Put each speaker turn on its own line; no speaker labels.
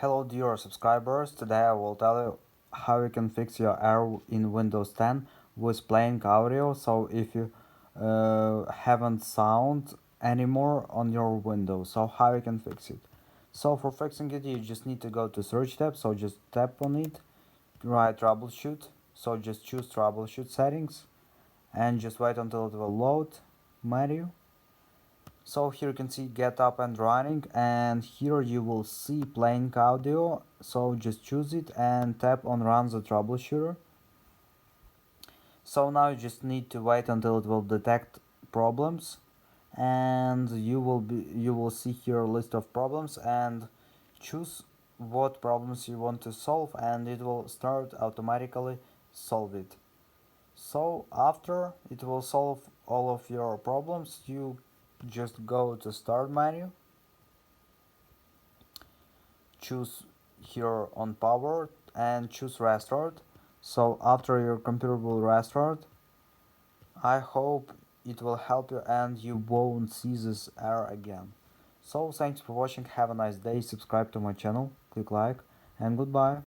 Hello dear subscribers, today I will tell you how you can fix your error in Windows 10 with playing audio. So if you haven't sound anymore on your Windows, so how you can fix it. So for fixing it you just need to go to search tab, so just tap on it, write troubleshoot, so just choose troubleshoot settings and just wait until it will load menu. So here you can see get up and running, and here you will see playing audio, so just choose it and tap on run the troubleshooter. So now you just need to wait until it will detect problems, and you will see here a list of problems and choose what problems you want to solve, and it will start automatically solve it. So after it will solve all of your problems, you just go to start menu, choose here on power and choose restart. So after your computer will restart, I hope it will help you and you won't see this error again. So thanks for watching, have a nice day, subscribe to my channel, click like, and goodbye.